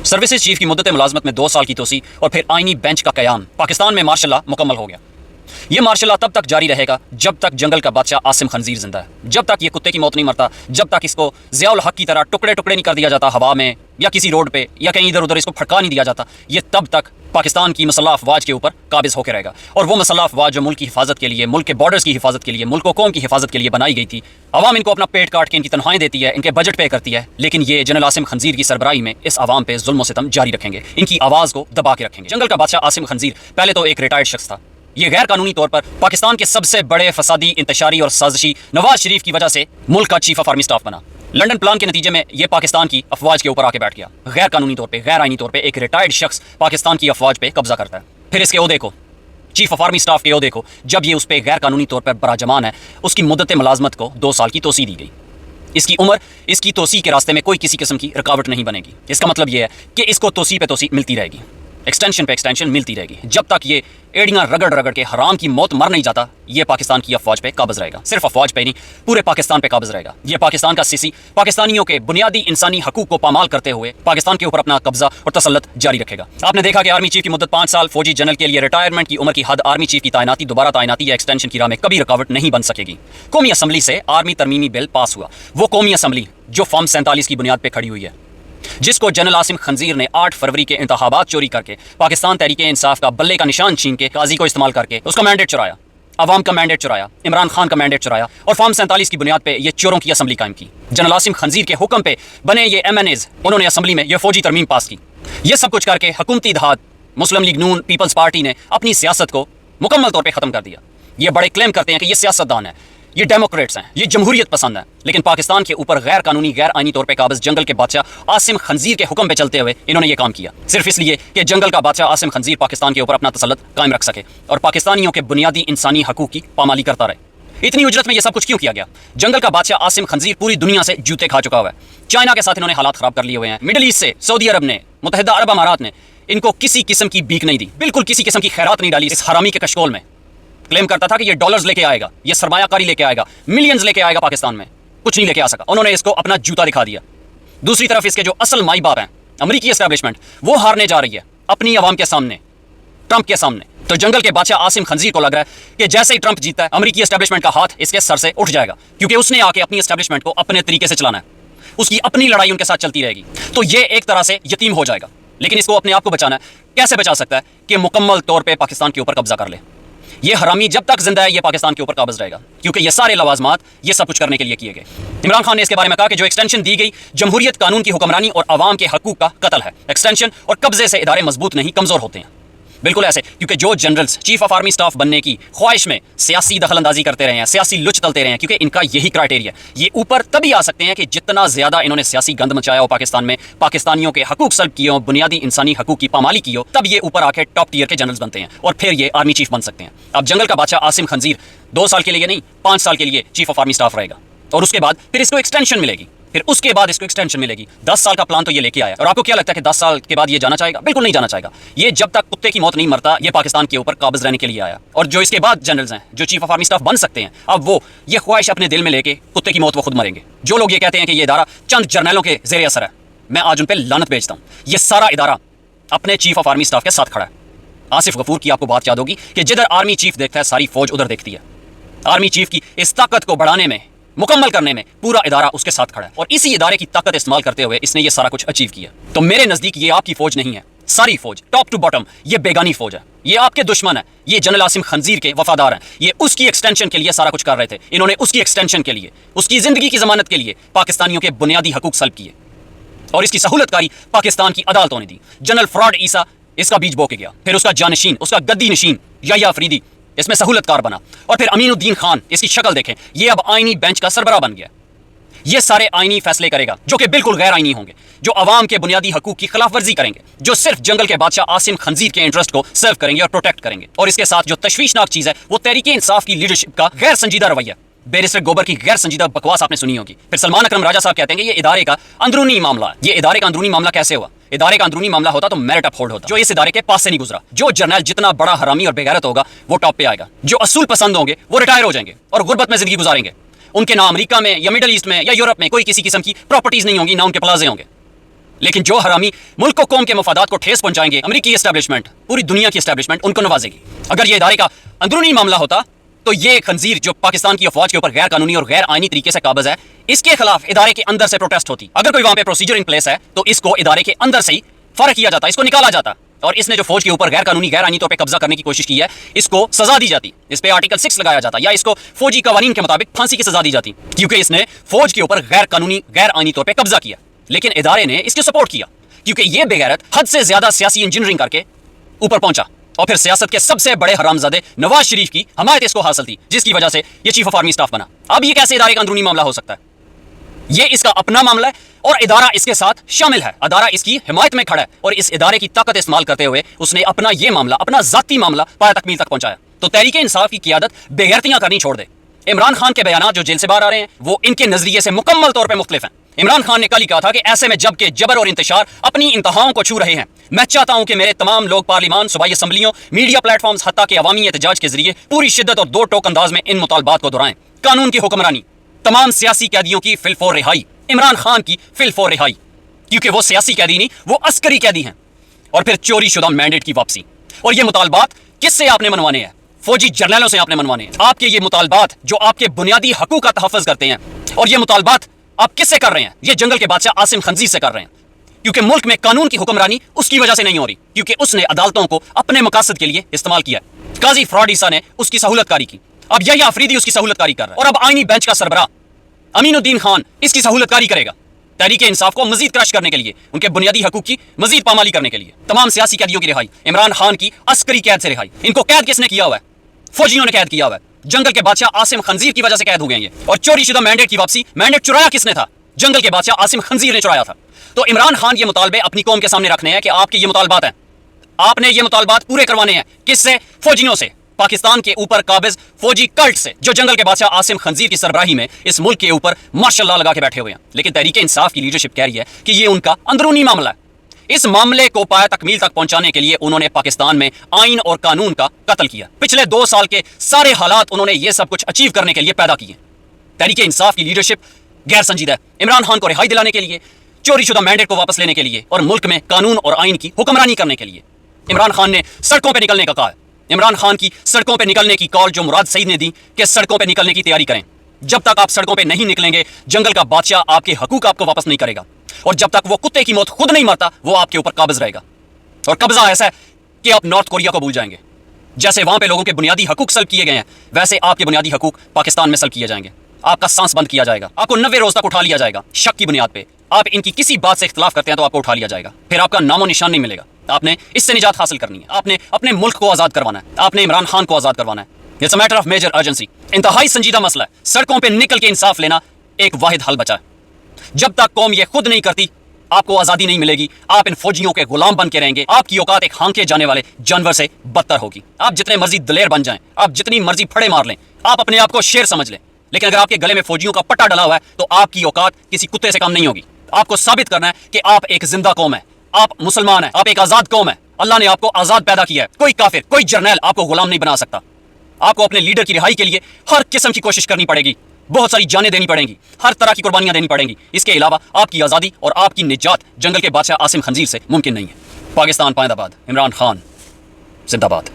Services chief की मुद्दत मुलाजमत में 2 साल की तोसी और फिर आइनी बेंच का क़याम। पाकिस्तान में मार्शल लॉ मुकम्मल हो गया। ये मार्शल लॉ तब तक जारी रहेगा जब तक जंगल का बादशाह आसिम खंजीर जिंदा है, जब तक ये कुत्ते की मौत नहीं मरता, जब तक इसको ज़ियाउल हक की तरह टुकड़े टुकड़े नहीं कर दिया जाता हवा में या किसी रोड पे या कहीं इधर उधर इसको फटका नहीं दिया जाता। ये तब तक पाकिस्तान की मसल्ह अफवाज के ऊपर काबिज होकर रहेगा। और वो मसल्ह अफवाज जो मुल्क की हिफाजत के लिए, मुल्क के बॉर्डर्स की हिफाजत के लिए, मुल्क व कौम की हिफाजत के लिए बनाई गई थी। अवाम इनको अपना पेट काट के इनकी तनख्वाहें देती है, इनके बजट पे करती है, लेकिन ये जनरल आसिम खंजीर की सरबराही में इस अवाम पे जुल्म सितम जारी रखेंगे, इनकी आवाज़ को दबा के रखेंगे। जंगल का बादशाह आसिम खंजीर पहले तो एक रिटायर्ड शख्स था। ये गैर कानूनी तौर पर पाकिस्तान के सबसे बड़े फसादी, इंतशारी और साजिशी नवाज शरीफ की वजह से मुल्क का चीफ ऑफ आर्मी स्टाफ बना। लंदन प्लान के नतीजे में ये पाकिस्तान की अफवाज के ऊपर आके बैठ गया। गैर कानूनी तौर पे, गैर आईनी तौर पे एक रिटायर्ड शख्स पाकिस्तान की अफवाज पे कब्जा करता है। फिर इसके ओहदे को, चीफ ऑफ आर्मी स्टाफ के ओहदे को, जब ये उस पर गैर कानूनी तौर पर बराजमान है, उसकी मुद्दत मुलाजमत को 2 साल की तोसी दी गई। इसकी उम्र, इसकी तोसी के रास्ते में कोई किसी किस्म की रुकावट नहीं बनेगी। इसका मतलब यह है कि इसको तोसी पे तोसी मिलती रहेगी, एक्सटेंशन पे एक्सटेंशन मिलती रहेगी, जब तक ये एड़ियाँ रगड़ रगड़ के हराम की मौत मर नहीं जाता। ये पाकिस्तान की अफवाज पे काबिज रहेगा। सिर्फ अफवाज पे नहीं, पूरे पाकिस्तान पे काबिज रहेगा। ये पाकिस्तान का सीसी पाकिस्तानियों के बुनियादी इंसानी हकूक को पामाल करते हुए पाकिस्तान के ऊपर अपना कब्जा और तसल्लत जारी रखेगा। आपने देखा कि आर्मी चीफ की मुद्दत 5 साल, फौजी जनरल के लिए रिटायरमेंट की उम्र की हद, आर्मी चीफ की तैनाती, दोबारा तैनाती या एक्सटेंशन की राह में कभी रुकावट नहीं बन सकेगी। कौमी असम्बली से आर्मी तरमीमी बिल पास हुआ, वो कौमी असम्बली जो फॉर्म 47 की बुनियाद पर खड़ी हुई है, जिसको जनरल आसिम खंजीर ने 8 फरवरी के इंतखाबात चोरी करके, पाकिस्तान तहरीक इंसाफ का बल्ले का निशान छीन के, काजी को इस्तेमाल करके उसका मैंडेट चुराया, अवाम का मैंडेट चुराया, इमरान खान का मैंडेट चुराया और फॉर्म 47 की बुनियाद पे ये चोरों की असम्बली कायम की। जनरल आसिम खंजीर के हुक्म पे बने ये MNAs, उन्होंने असम्बली में ये फौजी तरमीम पास की। ये सब कुछ करके हुकूमती इत्तेहाद मुस्लिम लीग नून पीपल्स पार्टी ने अपनी सियासत को मुकम्मल तौर पर ख़त्म कर दिया। ये बड़े क्लेम करते हैं कि ये सियासतदान है, ये डेमोक्रेट्स हैं, ये जमहूरियत पसंद है, लेकिन पाकिस्तान के ऊपर गैर कानूनी, गैर आईनी तौर पे काबिज जंगल के बादशाह आसिम खंजीर के हुक्म पे चलते हुए इन्होंने ये काम किया, सिर्फ इसलिए कि जंगल का बादशाह आसिम खंजीर पाकिस्तान के ऊपर अपना तसल्लुत कायम रख सके और पाकिस्तानियों के बुनियादी इंसानी हकूक की पामाली करता रहे। इतनी उजरत में ये सब कुछ क्यों किया गया? जंगल का बादशाह आसिम खंजीर पूरी दुनिया से जूते खा चुका हुआ है। चाइना के साथ इन्होंने हालात खराब कर लिए हुए हैं, मिडिल ईस्ट से सऊदी अरब ने, मुत्तहिदा अरब अमारात ने इनको किसी किस्म की बीक नहीं दी, बिल्कुल किसी किस्म की खैरात नहीं डाली इस हरामी के कशकोल में। क्लेम करता था कि ये डॉलर्स लेके आएगा, ये सरमायाकारी लेके आएगा, मिलियंस लेके आएगा पाकिस्तान में, कुछ नहीं लेके आ सका। उन्होंने इसको अपना जूता दिखा दिया। दूसरी तरफ इसके जो असल माई बाप हैं, अमेरिकी एस्टैब्लिशमेंट, वो हारने जा रही है अपनी आवाम के सामने, ट्रंप के सामने। तो जंगल के बादशाह आसिम खंजीर को लग रहा है कि जैसे ही ट्रंप जीतता है, अमेरिकी एस्टैब्लिशमेंट का हाथ इसके सर से उठ जाएगा, क्योंकि उसने आके अपनी एस्टैब्लिशमेंट को अपने तरीके से चलाना है, उसकी अपनी लड़ाई उनके साथ चलती रहेगी। तो ये एक तरह से यतीम हो जाएगा। लेकिन इसको अपने आप को बचाना है। कैसे बचा सकता है? कि मुकम्मल तौर पर पाकिस्तान के ऊपर कब्जा कर ले। ये हरामी जब तक जिंदा है, ये पाकिस्तान के ऊपर काबिज रहेगा, क्योंकि ये सारे लवाजमात ये सब कुछ करने के लिए किए गए। इमरान खान ने इसके बारे में कहा कि जो एक्सटेंशन दी गई, जमहूरियत, कानून की हुक्मरानी और आवाम के हकूक का कत्ल है। एक्सटेंशन और कब्जे से इदारे मजबूत नहीं, कमजोर होते हैं। बिल्कुल ऐसे, क्योंकि जो generals chief of army staff बनने की ख्वाहिश में सियासी दखलंदाजी करते रहे हैं, सियासी लुच तलते रहे हैं, क्योंकि इनका यही क्राइटेरिया, ये ऊपर तभी आ सकते हैं कि जितना ज्यादा इन्होंने सियासी गंद मचाया हो पाकिस्तान में, पाकिस्तानियों के हकूक सल्ब किए हो, बुनियादी इंसानी हकूक की पामाली की हो, तब ये ऊपर आके टॉप टियर के जनरल्स बनते हैं और फिर ये आर्मी चीफ बन सकते हैं। अब जंगल का बादशाह आसिम खंजीर 2 साल के लिए नहीं, 5 साल के लिए चीफ ऑफ आर्मी स्टाफ रहेगा और उसके बाद फिर इसको एक्सटेंशन मिलेगी, फिर उसके बाद इसको एक्सटेंशन मिलेगी। 10 साल का प्लान तो ये लेके आया। और आपको क्या लगता है कि 10 साल के बाद ये जाना चाहेगा? बिल्कुल नहीं जाना चाहेगा। ये जब तक कुत्ते की मौत नहीं मरता, ये पाकिस्तान के ऊपर काबिज रहने के लिए आया। और जो इसके बाद जनरल्स हैं, जो चीफ ऑफ आर्मी स्टाफ बन सकते हैं, अब वो ये ख्वाहिश अपने दिल में लेके कुत्ते की मौत वो खुद मरेंगे। जो लोग ये कहते हैं कि ये इदारा चंद जर्नलों के जेर असर है, मैं आज उन पर लानत भेजता हूँ। ये सारा इदारा अपने चीफ ऑफ आर्मी स्टाफ के साथ खड़ा है। आसिफ गफूर की आपको बात याद होगी कि जिधर आर्मी चीफ देखता है, सारी फौज उधर देखती है। आर्मी चीफ की इस ताकत को बढ़ाने में, मुकम्मल करने में पूरा इदारा उसके साथ खड़ा है और इसी इदारे की ताकत इस्तेमाल करते हुए इसने ये सारा कुछ अचीव किया। तो मेरे नज़दीक ये आपकी फौज नहीं है, सारी फौज टॉप टू बॉटम ये बेगानी फौज है, ये आपके दुश्मन है। ये जनरल आसिम खंजीर के वफादार हैं। ये उसकी एक्सटेंशन के लिए सारा कुछ कर रहे थे। इन्होंने उसकी एक्सटेंशन के लिए, उसकी जिंदगी की जमानत के लिए पाकिस्तानियों के बुनियादी हकूक सल्ब किए और इसकी सहूलतकारी पाकिस्तान की अदालतों ने दी। जनरल फ्रॉड ईसा इसका बीज बो के गया, फिर उसका जानशीन, उसका गद्दी नशीन याह्या अफरीदी इसमें सहूलतकार बना और फिर अमीनुद्दीन खान, इसकी शक्ल देखें, ये अब आईनी बेंच का सरबराह बन गया। ये सारे आईनी फैसले करेगा जो कि बिल्कुल गैर आईनी होंगे, जो अवाम के बुनियादी हकूक की खिलाफ वर्जी करेंगे, जो सिर्फ जंगल के बादशाह आसिम खंजीर के इंटरेस्ट को सर्व करेंगे और प्रोटेक्ट करेंगे। और इसके साथ जो तशवीशनाक चीज़ है वो तहरीक इंसाफ की लीडरशिप का गैर संजीदा रवैया। बैरिस्टर गोबर की गैर संजीदा बकवास आपने सुनी होगी। फिर सलमान अकरम राजा साहब कहते हैं कि ये इदारे का अंदरूनी मामला है। ये इदारे का अंदरूनी मामला कैसे हुआ? इदारे का अंदरूनी मामला होता तो मेरिट अपहोल्ड होता, जो इस इदारे के पास से नहीं गुजरा। जो जर्नल जितना बड़ा हरामी और बेगैरत होगा वो टॉप पे आएगा, जो असूल पसंद होंगे वो रिटायर हो जाएंगे और गुर्बत में जिंदगी गुजारेंगे। उनके ना अमेरिका में या मिडिल ईस्ट में या यूरोप में कोई किसी किस्म की प्रॉपर्टीज नहीं होंगी, ना उनके प्लाजे होंगे। لیکن جو حرامی ملک و قوم کے مفادات کو ٹھیس پہنچائیں گے، امریکی اسٹیبلشمنٹ، پوری دنیا کی اسٹیبلشمنٹ ان کو نوازے گی۔ اگر یہ ادارے کا اندرونی معاملہ ہوتا تو یہ خنزیر جو پاکستان کی افواج کے اوپر غیر قانونی اور غیر آئینی طریقے سے قابض ہے، اس کے خلاف ادارے کے اندر سے پروٹیسٹ ہوتی۔ اگر کوئی وہاں پہ پروسیجر ان پلیس ہے تو اس کو ادارے کے اندر سے ہی فرق کیا جاتا، اس کو نکالا جاتا، اور اس نے جو فوج کے اوپر غیر قانونی غیر آئینی طور پہ قبضہ کرنے کی کوشش کی ہے، اس کو سزا دی جاتی، اس پہ آرٹیکل 6 لگایا جاتا، یا اس کو فوجی قوانین کے مطابق پھانسی کی سزا دی جاتی، کیونکہ اس نے فوج کے اوپر غیر قانونی غیر آئینی طور پہ قبضہ کیا۔ لیکن ادارے نے اس کی سپورٹ کیا، کیونکہ یہ بے غیرت حد سے زیادہ سیاسی انجینئرنگ کر کے اوپر پہنچا، اور پھر سیاست کے سب سے بڑے حرامزادے نواز شریف کی حمایت اس کو حاصل تھی، جس کی وجہ سے یہ چیف آف آرمی اسٹاف بنا۔ اب یہ کیسے ادارے کا اندرونی معاملہ ہو سکتا ہے؟ یہ اس کا اپنا معاملہ ہے اور ادارہ اس کے ساتھ شامل ہے، ادارہ اس کی حمایت میں کھڑا ہے، اور اس ادارے کی طاقت استعمال کرتے ہوئے اس نے اپنا یہ معاملہ، اپنا ذاتی معاملہ پایہ تکمیل تک پہنچایا۔ تو تحریک انصاف کی قیادت بے غیرتیاں کرنی چھوڑ دے۔ عمران خان کے بیانات جو جیل سے باہر آ رہے ہیں وہ ان کے نظریے سے مکمل طور پہ مختلف ہیں۔ عمران خان نے کل ہی کہا تھا کہ ایسے میں جب کہ جبر اور انتشار اپنی انتہاؤں کو چھو رہے ہیں، میں چاہتا ہوں کہ میرے تمام لوگ پارلیمان، صوبائی اسمبلیوں، میڈیا پلیٹ فارمز، حتیٰ کہ عوامی احتجاج کے ذریعے پوری شدت اور دو ٹوک انداز میں ان مطالبات کو دہرائیں۔ قانون کی حکمرانی، تمام سیاسی قیدیوں کی فی الفور رہائی، عمران خان کی فی الفور رہائی، کیونکہ وہ سیاسی قیدی نہیں، وہ عسکری قیدی ہیں، اور پھر چوری شدہ مینڈیٹ کی واپسی۔ اور یہ مطالبات کس سے آپ نے منوانے ہیں؟ فوجی جرنیلوں سے آپ نے منوانے ہیں۔ آپ کے یہ مطالبات جو آپ کے بنیادی حقوق کا تحفظ کرتے ہیں، اور یہ مطالبات آپ کس سے کر رہے ہیں؟ یہ جنگل کے بادشاہ عاصم خنزیر سے کر رہے ہیں، کیونکہ ملک میں قانون کی حکمرانی اس کی وجہ سے نہیں ہو رہی، کیونکہ اس نے عدالتوں کو اپنے مقاصد کے لیے استعمال کیا ہے۔ قاضی فراڈ عیسیٰ نے اس کی سہولت کاری کی، اب یہ آفریدی اس کی سہولت کاری کر رہا ہے، اور اب آئینی بینچ کا سربراہ امین الدین خان اس کی سہولت کاری کرے گا، تحریک انصاف کو مزید کرش کرنے کے لیے، ان کے بنیادی حقوق کی مزید پامالی کرنے کے لیے۔ تمام سیاسی قیدیوں کی رہائی، عمران خان کی عسکری قید سے رہائی، ان کو قید کس نے کیا ہوا ہے؟ فوجیوں نے قید کیا ہوا ہے، جنگل کے بادشاہ عاصم خنزیر کی وجہ سے قید ہو گئے ہیں یہ۔ اور چوری شدہ مینڈیٹ کی واپسی، مینڈیٹ چرایا کس نے تھا؟ جنگل کے بادشاہ عاصم خنزیر نے چرایا تھا۔ تو عمران خان یہ مطالبے اپنی قوم کے سامنے رکھنے ہیں کہ آپ کے یہ مطالبات ہیں، آپ نے یہ مطالبات پورے کروانے ہیں، کس سے؟ فوجیوں سے، پاکستان کے اوپر قابض فوجی کلٹ سے، جو جنگل کے بادشاہ عاصم خنزیر کی سربراہی میں اس ملک کے اوپر ماشاء اللہ لگا کے بیٹھے ہوئے ہیں۔ لیکن تحریک انصاف کی لیڈرشپ کہہ رہی ہے کہ یہ ان کا اندرونی معاملہ ہے۔ اس معاملے کو پایہ تکمیل تک پہنچانے کے لیے انہوں نے پاکستان میں آئین اور قانون کا قتل کیا۔ پچھلے 2 سال کے سارے حالات انہوں نے یہ سب کچھ اچیو کرنے کے لیے پیدا کیے۔ تحریک انصاف کی لیڈرشپ غیر سنجیدہ ہے، عمران خان کو رہائی دلانے کے لیے، چوری شدہ مینڈیٹ کو واپس لینے کے لیے، اور ملک میں قانون اور آئین کی حکمرانی کرنے کے لیے۔ عمران خان نے سڑکوں پہ نکلنے کا کہا ہے، عمران خان کی سڑکوں پہ نکلنے کی کال جو مراد سعید نے دی کہ سڑکوں پہ نکلنے کی تیاری کریں۔ جب تک آپ سڑکوں پہ نہیں نکلیں گے، جنگل کا بادشاہ آپ کے حقوق آپ کو واپس نہیں کرے گا، اور جب تک وہ کتے کی موت خود نہیں مرتا وہ آپ کے اوپر قابض رہے گا۔ اور قبضہ ایسا ہے کہ آپ نارتھ کوریا کو بھول جائیں گے۔ جیسے وہاں پہ لوگوں کے بنیادی حقوق سلب کیے گئے ہیں، ویسے آپ کے بنیادی حقوق پاکستان میں سلب کیے جائیں گے۔ آپ کا سانس بند کیا جائے گا، آپ کو 90 روز تک اٹھا لیا جائے گا شک کی بنیاد پہ۔ آپ ان کی کسی بات سے اختلاف کرتے ہیں تو آپ کو اٹھا لیا جائے گا، پھر آپ کا نام و نشان نہیں ملے گا۔ آپ نے اس سے نجات حاصل کرنی ہے، آپ نے اپنے ملک کو آزاد کروانا ہے، آپ نے عمران خان کو آزاد کروانا ہے۔ It's a matter of major urgency, انتہائی سنجیدہ مسئلہ ہے۔ سڑکوں پہ نکل کے انصاف لینا ایک واحد حل بچا ہے۔ جب تک قوم یہ خود نہیں کرتی آپ کو آزادی نہیں ملے گی، آپ ان فوجیوں کے غلام بن کے رہیں گے، آپ کی اوقات ایک ہانکے جانے والے جانور سے بدتر ہوگی۔ آپ جتنے مرضی دلیر بن جائیں، آپ جتنی مرضی پھڑے مار لیں، آپ اپنے آپ کو شیر سمجھ لیں، لیکن اگر آپ کے گلے میں فوجیوں کا پٹا ڈلا ہوا ہے تو آپ کی اوقات کسی کتے سے کم نہیں ہوگی۔ آپ کو ثابت کرنا ہے کہ آپ ایک زندہ قوم ہے، آپ مسلمان ہیں، آپ ایک آزاد قوم ہے۔ اللہ نے آپ کو آزاد پیدا کیا ہے، کوئی کافر، کوئی جرنیل آپ کو غلام نہیں بنا سکتا۔ آپ کو اپنے لیڈر کی رہائی کے لیے ہر قسم کی کوشش کرنی پڑے گی، بہت ساری جانیں دینی پڑیں گی، ہر طرح کی قربانیاں دینی پڑیں گی۔ اس کے علاوہ آپ کی آزادی اور آپ کی نجات جنگل کے بادشاہ عاصم خنزیر سے ممکن نہیں ہے۔ پاکستان پائند آباد، عمران خان زندہ باد۔